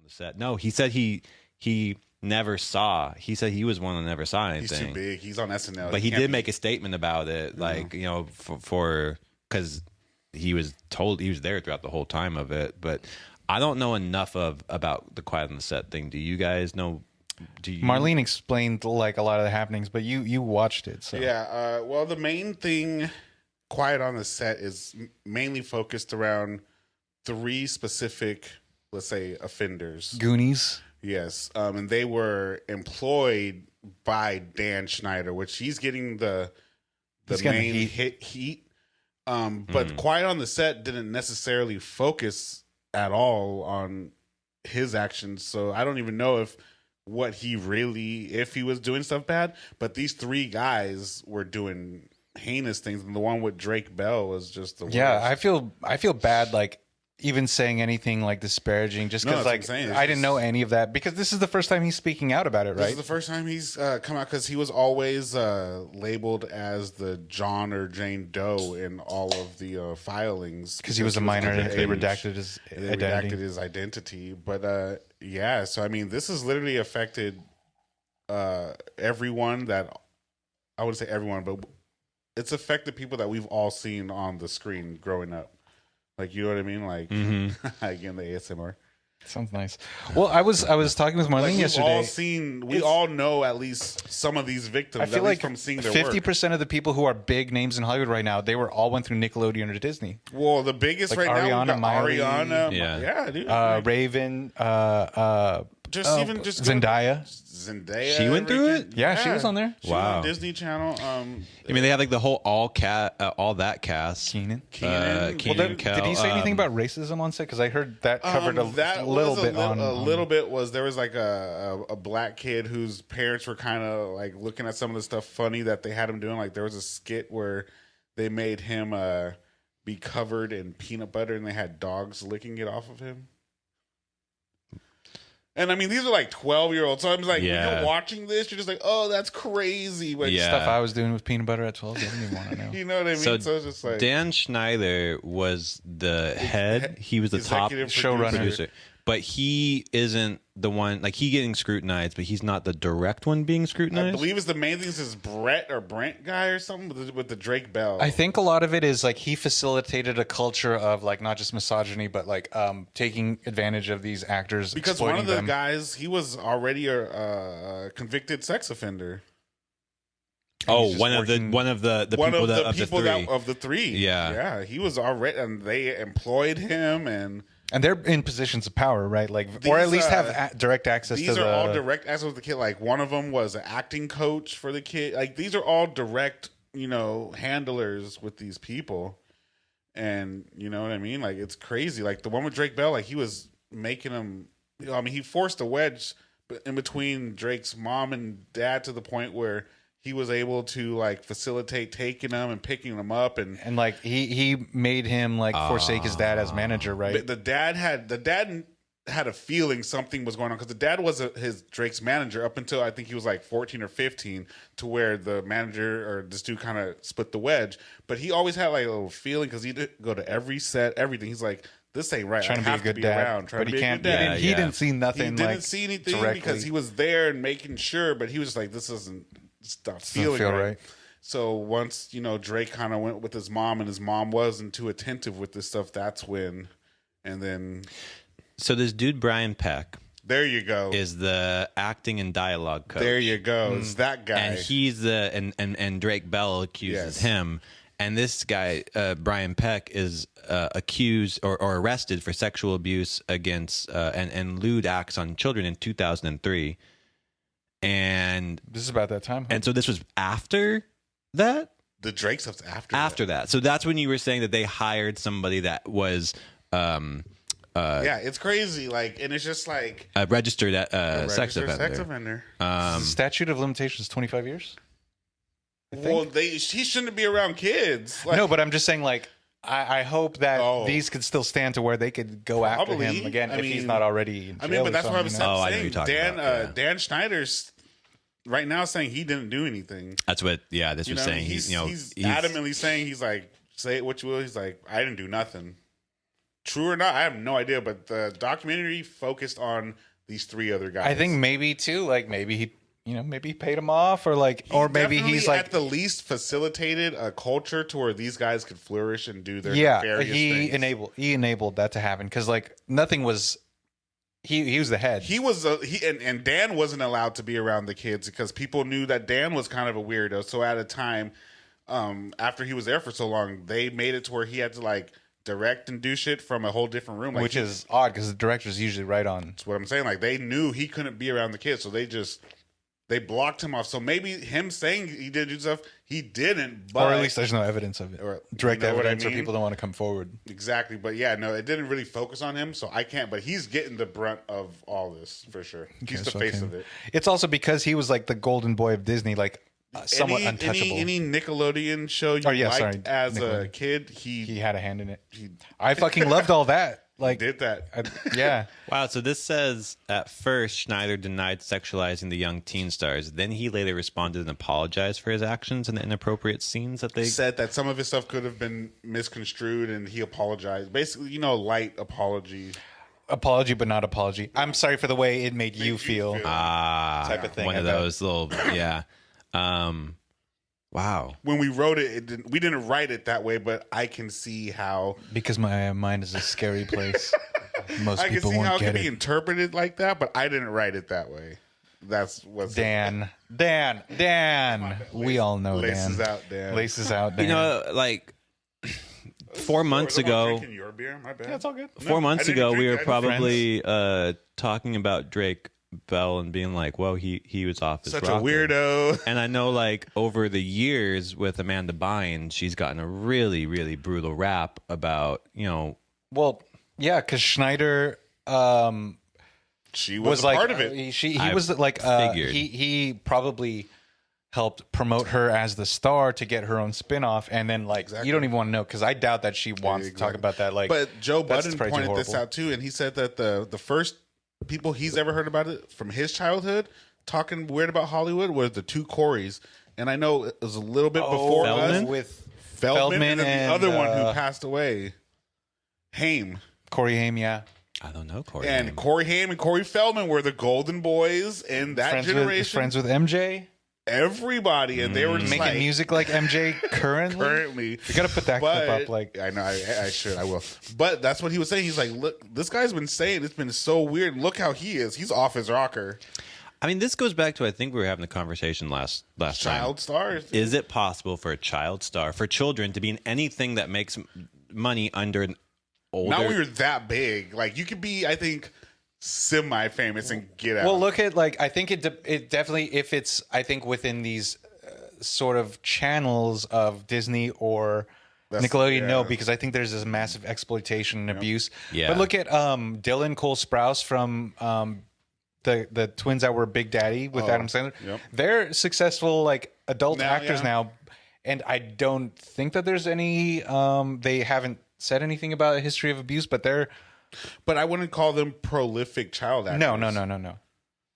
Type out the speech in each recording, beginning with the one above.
the set. No, he said he never saw. He said he was one that never saw anything. He's too big. He's on SNL. But he did make a statement about it, like for because he was told he was there throughout the whole time of it. But I don't know enough about the Quiet on the Set thing. Do you guys know? Marlene explained like a lot of the happenings, but you watched it. So Yeah. Well, the main thing, Quiet on the Set, is mainly focused around 3 specific, let's say, offenders. Goonies. Yes. And they were employed by Dan Schneider, which he's getting the main heat. But Quiet on the Set didn't necessarily focus at all on his actions. So I don't even know if he was doing stuff bad, but these 3 guys were doing heinous things, and the one with Drake Bell was just the worst. Yeah, I feel bad like even saying anything like disparaging just because like I didn't know any of that, because this is the first time he's speaking out about it, right? This is the first time he's come out, because he was always labeled as the John or Jane Doe in all of the filings, because he was a minor and they redacted his identity. But yeah, so I mean, this has literally affected everyone that, I wouldn't say everyone, but it's affected people that we've all seen on the screen growing up. Like, you know what I mean? Like, again, the ASMR. Sounds nice. Well, I was talking with Marlene yesterday. We all know at least some of these victims. I feel like from seeing their 50% of the people who are big names in Hollywood right now, they went through Nickelodeon or Disney. Well, the biggest like right Ariana, now, Ariana, yeah, dude. Raven, Zendaya. She went through it. Yeah, she was on there. She was on Disney Channel. I mean, they have like the whole all that cast. Keenan. Well, did he say anything about racism on set? Because I heard that covered a little bit. A little bit was, there was like a black kid whose parents were kind of like looking at some of the stuff funny that they had him doing. Like, there was a skit where they made him be covered in peanut butter, and they had dogs licking it off of him. And I mean, these are like 12-year-olds. So I'm like, when you're watching this, you're just like, oh, that's crazy. But stuff I was doing with peanut butter at 12, I didn't even want to know. You know what I mean? So it's just like, Dan Schneider was the head. He was the top showrunner. Producer. But he isn't the one, like, he getting scrutinized, but he's not the direct one being scrutinized. I believe it's the main thing is Brent guy or something with the Drake Bell. I think a lot of it is like he facilitated a culture of like not just misogyny, but like taking advantage of these actors. Because one of the guys, he was already a convicted sex offender. Oh, one of the people of the 3. Yeah, he was already, and they employed him, and they're in positions of power, right? Like, or at least have direct access to the... These are all direct access with the kid. Like, one of them was an acting coach for the kid. Like, these are all direct, handlers with these people. And, you know what I mean? Like, it's crazy. Like, the one with Drake Bell, like, he was making him... I mean, he forced a wedge in between Drake's mom and dad to the point where he was able to like facilitate taking them and picking them up, and like he made him like forsake his dad as manager, right? But the dad had a feeling something was going on, because the dad was Drake's manager up until I think he was like 14 or 15, to where the manager or this dude kind of split the wedge. But he always had like a little feeling, because he did go to every set, everything. He's like, this ain't right. Trying to be a good dad, but he can't. He didn't see nothing. He didn't see anything directly, because he was there and making sure, but he was just like, this isn't. Stop feeling right. So once Drake kind of went with his mom, and his mom wasn't too attentive with this stuff, that's when, and then. So this dude Brian Peck, there you go, is the acting and dialogue coach. There you go, it's that guy, and he's and Drake Bell accuses him, and this guy Brian Peck is accused or arrested for sexual abuse against and lewd acts on children in 2003. And this is about that time, and so this was after that. The Drake stuff's after that. So that's when you were saying that they hired somebody that was it's crazy, like, and it's just like a registered sex offender. Statute of limitations 25 years. Well, he shouldn't be around kids. Like, no, but I'm just saying, like, I hope that these could still stand to where they could go after him again if he's not already in jail. But that's what I'm saying. I know you're talking about. Dan Schneider's right now saying he didn't do anything. That's what. Yeah, this was saying. He's adamantly saying, he's like, say it what you will. He's like, I didn't do nothing. true or not, I have no idea. But the documentary focused on these 3 other guys. I think maybe too, like maybe he, maybe he paid him off, or like, or maybe he's like at the least facilitated a culture to where these guys could flourish and do their nefarious things. He enabled that to happen, because like nothing was. He was the head. He was and Dan wasn't allowed to be around the kids because people knew that Dan was kind of a weirdo. So at a time, after he was there for so long, they made it to where he had to like direct and do shit from a whole different room, like, which is odd because the director's usually right on. That's what I'm saying. Like they knew he couldn't be around the kids, so they blocked him off. So maybe him saying he did do stuff, he didn't. But, or at least there's no evidence of it. Or direct evidence, or people don't want to come forward. Exactly. But yeah, no, it didn't really focus on him, so I can't. But he's getting the brunt of all this for sure. He's the face of it. It's also because he was like the golden boy of Disney, like somewhat untouchable. Any Nickelodeon show you liked as a kid, he had a hand in it. I fucking loved all that. Like, did that. Yeah. Wow. So this says at first Schneider denied sexualizing the young teen stars. Then he later responded and apologized for his actions and the inappropriate scenes that they said that some of his stuff could have been misconstrued, and he apologized. Basically, light apology. Apology, but not apology. I'm sorry for the way it made you feel. Type of thing. One of those little, yeah. Wow. When we wrote it, we didn't write it that way, but I can see how, because my mind is a scary place. Most I people can see how won't it get can be interpreted like that, but I didn't write it that way. That's what's Dan. We all know Laces Dan. Out, Dan. Laces out, Dan. Like 4 months ago. Drinking your beer? My bad. Yeah, it's all good. 4 months ago, we were probably talking about Drake Bell and being like, well, he was off his such rocker. A weirdo. And I know, like, over the years with Amanda Bynes, she's gotten a really, really brutal rap about, Well, yeah, because Schneider she was like part of it. He was like he probably helped promote her as the star to get her own spinoff, and then like you don't even want to know, because I doubt that she wants to talk about that. Like, but Joe Budden pointed this out too, and he said that the first people he's ever heard about it from his childhood talking weird about Hollywood was the 2 Coreys, and I know it was a little bit before Feldman? us with Feldman and the other one who passed away, Haim. Corey Haim, yeah. I don't know Corey. And Haim. Corey Haim and Corey Feldman were the golden boys in that generation. Friends with MJ. Everybody, and they were just making music like MJ currently. You got to put that clip up. Like, I know, I should, I will. But that's what he was saying. He's like, look, this guy's been saying it's been so weird. Look how he is. He's off his rocker. I mean, this goes back to, I think we were having the conversation last time. Child stars. Is it possible for a child star, for children, to be in anything that makes money under an older? Not when you're that big. Like, you could be, I think, semi-famous and get out. Well, look at, like, I think it definitely, if it's, I think within these sort of channels of Disney or Nickelodeon, no, because I think there's this massive exploitation and abuse. Yeah. But look at Dylan Cole Sprouse from the twins that were Big Daddy with Adam Sandler. Yep. They're successful, like, adult actors now, and I don't think that there's any they haven't said anything about a history of abuse, but they're. But I wouldn't call them prolific child actors. No.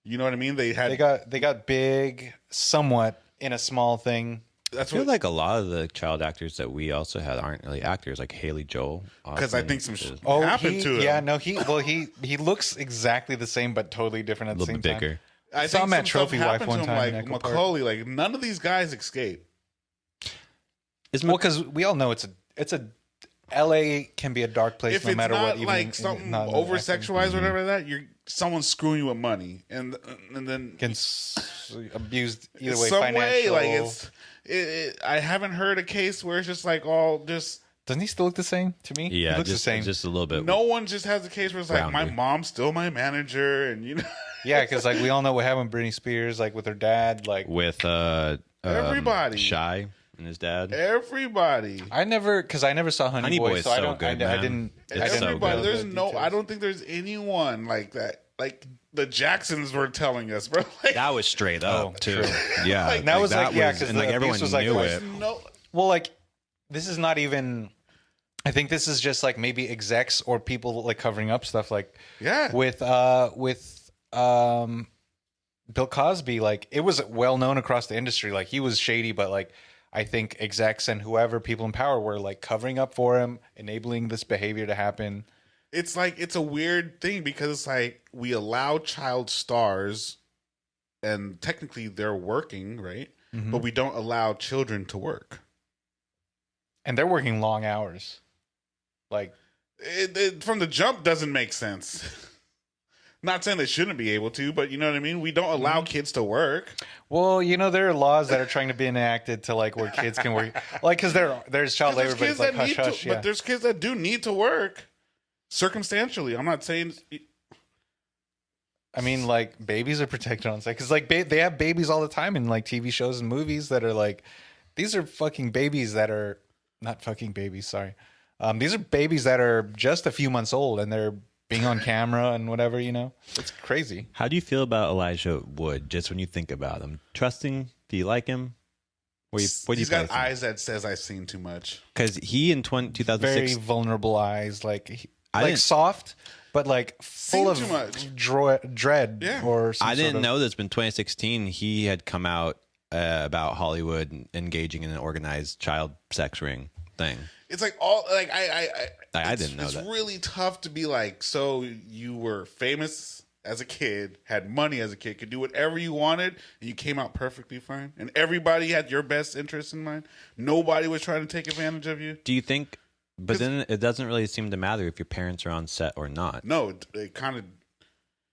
You know what I mean? They got big somewhat in a small thing. I feel like a lot of the child actors that we also had aren't really actors, like Haley Joel. Because I think some happened to him. Yeah, no, he looks exactly the same but totally different at the same time. Bigger. I saw him at Trophy Wife one time. Like Macaulay, like none of these guys escape. Well, because we all know it's a LA can be a dark place if no matter what. Even like something over sexualized or whatever like that, you're someone's screwing you with money, and then gets abused either way. Some financial. way, like I haven't heard a case where it's just like all just. Doesn't he still look the same to me? Yeah, he looks just, the same. Just a little bit. No one just has a case where it's like my mom's still my manager, and you know. Yeah, because like we all know what happened with Britney Spears, like with her dad, like with everybody, Shy and his dad. Everybody. I never saw Honey Boy, so I don't. Good, I didn't. Everybody. There's no. I don't think there's anyone like that. Like the Jacksons were telling us, bro. Like, that was straight up too. Yeah, like, that was like because like everyone was knew like, it. No. Well, like this is not even. I think this is just like maybe execs or people like covering up stuff. Like with Bill Cosby, like it was well known across the industry. Like he was shady, but like I think execs and whoever people in power were like covering up for him, enabling this behavior to happen. it's like it's a weird thing because it's like we allow child stars, and technically they're working, right? Mm-hmm. But we don't allow children to work, and they're working long hours. Like it from the jump doesn't make sense. Not saying they shouldn't be able to, but you know what I mean? We don't allow kids to work. Well, you know, there are laws that are trying to be enacted to like where kids can work. Like, because there's child labor, but it's like hush hush. But there's kids that do need to work circumstantially. I'm not saying. I mean, like, babies are protected on set. Because, like, they have babies all the time in, like, TV shows and movies that are, like, these are fucking babies that are not fucking babies, sorry. These are babies that are just a few months old and they're being on camera and whatever, you know? It's crazy. How do you feel about Elijah Wood, just when you think about him? Trusting? Do you like him? He's got eyes that says I've seen too much. Because he in 2006... Very vulnerable eyes, like soft, but like full of dread. Yeah. Or I didn't know this, but in 2016, he had come out about Hollywood engaging in an organized child sex ring thing. It's like all like I didn't know that. It's really tough to be like, so you were famous as a kid, had money as a kid, could do whatever you wanted, and you came out perfectly fine, and everybody had your best interest in mind. Nobody was trying to take advantage of you. Do you think? But then it doesn't really seem to matter if your parents are on set or not. No, it kind of.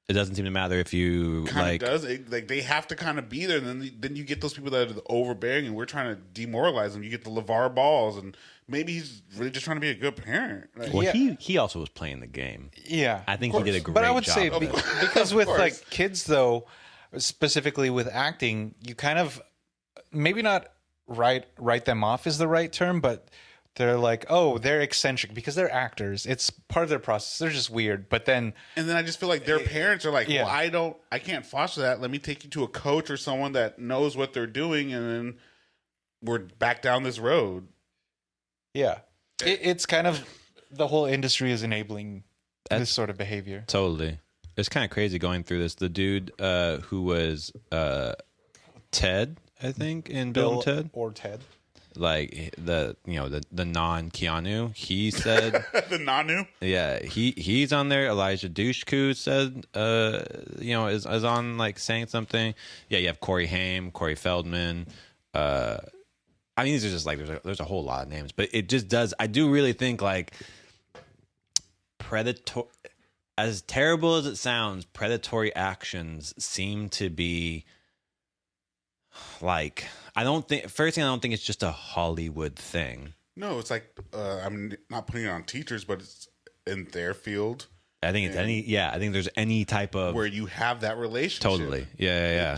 It doesn't seem to matter if you like. Does like they have to kind of be there, and then you get those people that are overbearing, and we're trying to demoralize them. You get the LeVar Balls, and maybe he's really just trying to be a good parent. Like, well, yeah. he also was playing the game. Yeah, I think he did a great job. But I would say because with like kids though, specifically with acting, you kind of maybe not write them off is the right term, but. They're like, oh, they're eccentric because they're actors. It's part of their process. They're just weird. But then, and then I just feel like their parents are like, well, I can't foster that. Let me take you to a coach or someone that knows what they're doing, and then we're back down this road. Yeah, it's kind of the whole industry is enabling this sort of behavior. Totally, it's kind of crazy going through this. The dude who was Ted, I think, in Bill and Ted or Ted. Like the non Keanu, he said the Nanu. Yeah, he's on there. Elijah Dushku said is on like saying something. Yeah, you have Corey Haim, Corey Feldman. I mean, these are just like there's a whole lot of names, but it just does. I do really think like Predatory, as terrible as it sounds, predatory actions seem to be like. I don't think it's just a Hollywood thing. No, it's like I'm not putting it on teachers, but it's in their field. I think it's I think there's any type of where you have that relationship. Totally. Yeah.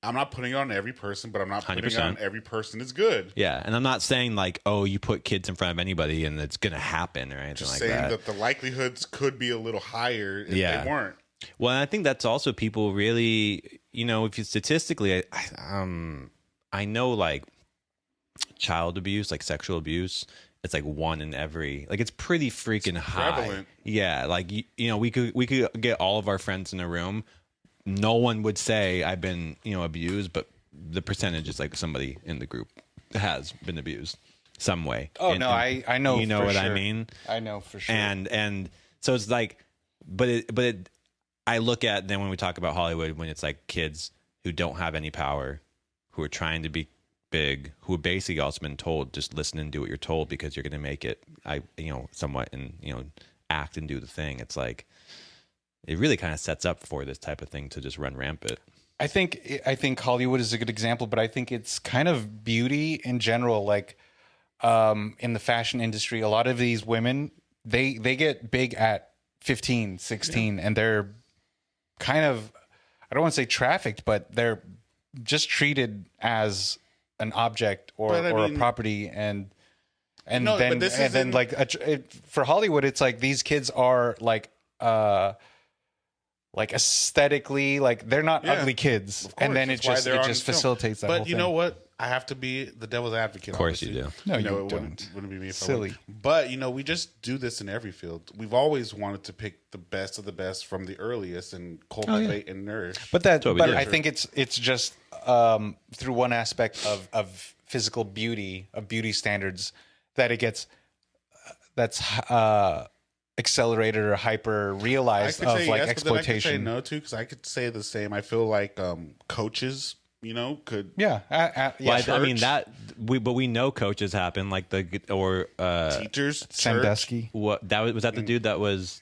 I'm not putting it on every person, but I'm not putting it on every person is good. Yeah, and I'm not saying like, oh, you put kids in front of anybody and it's gonna happen or anything like that. Just saying that the likelihoods could be a little higher if they weren't. Well, and I think that's also people really, if you statistically, I know like child abuse, like sexual abuse, it's like one in every, like it's pretty freaking high. Prevalent. Yeah, like we could get all of our friends in a room. No one would say I've been abused, but the percentage is like somebody in the group has been abused some way. Oh no, I know. You know what I mean? I know for sure. And so it's like, I look at then when we talk about Hollywood, when it's like kids who don't have any power, who are trying to be big, who have basically also been told, just listen and do what you're told because you're going to make it, somewhat and, act and do the thing. It's like, it really kind of sets up for this type of thing to just run rampant. I think Hollywood is a good example, but I think it's kind of beauty in general. Like, in the fashion industry, a lot of these women, they get big at 15, 16, and they're kind of, I don't want to say trafficked, but they're just treated as an object or a property, and then for Hollywood, it's like these kids are like aesthetically, like they're not ugly kids, and then it just facilitates that. But you know what? I have to be the devil's advocate. Of course, you do. No, you don't. Wouldn't be me. If Silly. But we just do this in every field. We've always wanted to pick the best of the best from the earliest and cultivate and nourish. But I think it's just through one aspect of physical beauty, of beauty standards, that it gets accelerated or hyper realized of like yes, exploitation. But then I could say no too, because I could say the same. I feel like coaches, could I mean but we know coaches happen like teachers, Sandusky. What that was that the dude that was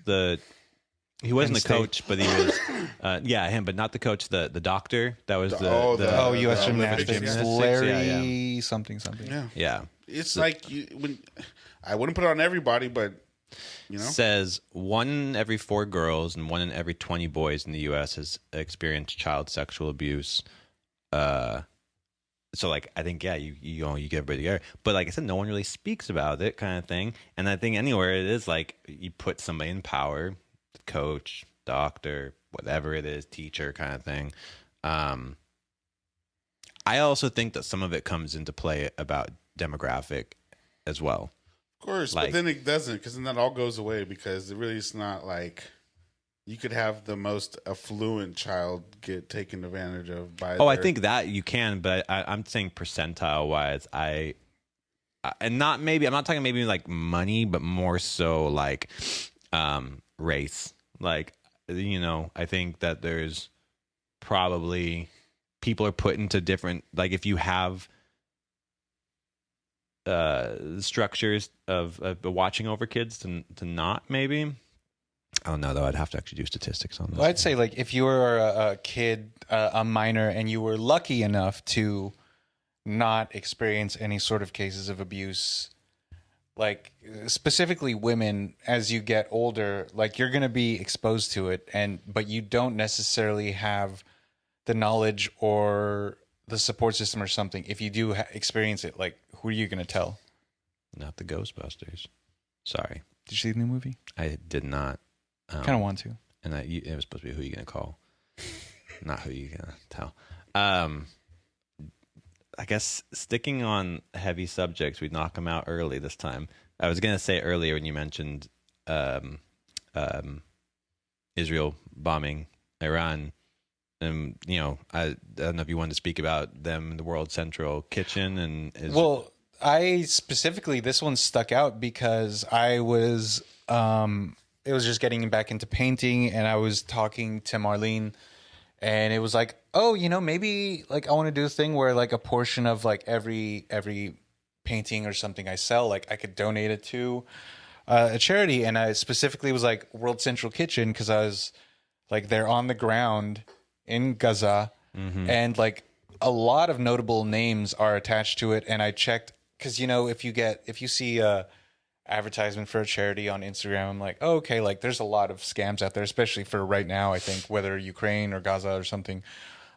he wasn't the coach, but he was him, but not the coach, the doctor that was U.S. gymnastics, Larry yeah. something. Yeah. It's like I wouldn't put it on everybody, but says 1 in every 4 girls and 1 in every 20 boys in the U.S. has experienced child sexual abuse. So like I think you get everybody there, but like I said, no one really speaks about it, kind of thing. And I think anywhere it is like you put somebody in power, coach, doctor, whatever it is, teacher, kind of thing. I also think that some of it comes into play about demographic as well. Of course, but then it doesn't, because then that all goes away, because it really is not like you could have the most affluent child get taken advantage of by. I think that you can, but I'm saying percentile wise, and not maybe I'm not talking maybe like money, but more so like race. Like I think that there's probably people are put into different, like if you have structures of watching over kids to not maybe. I don't know though. I'd have to actually do statistics on this. Well, I'd say like if you were a kid, a minor, and you were lucky enough to not experience any sort of cases of abuse, like specifically women, as you get older, like you're going to be exposed to it, but you don't necessarily have the knowledge or the support system or something. If you do experience it, like who are you going to tell? Not the Ghostbusters. Sorry. Did you see the new movie? I did not. Kind of want to. And it was supposed to be who you going to call, not who you going to tell. I guess sticking on heavy subjects, we'd knock them out early this time. I was going to say earlier when you mentioned Israel bombing Iran, and I don't know if you wanted to speak about them in the World Central Kitchen and well, I specifically, this one stuck out because I was it was just getting back into painting, and I was talking to Marlene, and it was like, oh, maybe like I want to do a thing where like a portion of like every painting or something I sell, like I could donate it to a charity. And I specifically was like World Central Kitchen, because I was like, they're on the ground in Gaza, and like a lot of notable names are attached to it. And I checked, because if you see a advertisement for a charity on Instagram, I'm like, oh, okay, like there's a lot of scams out there, especially for right now, I think, whether Ukraine or Gaza or something.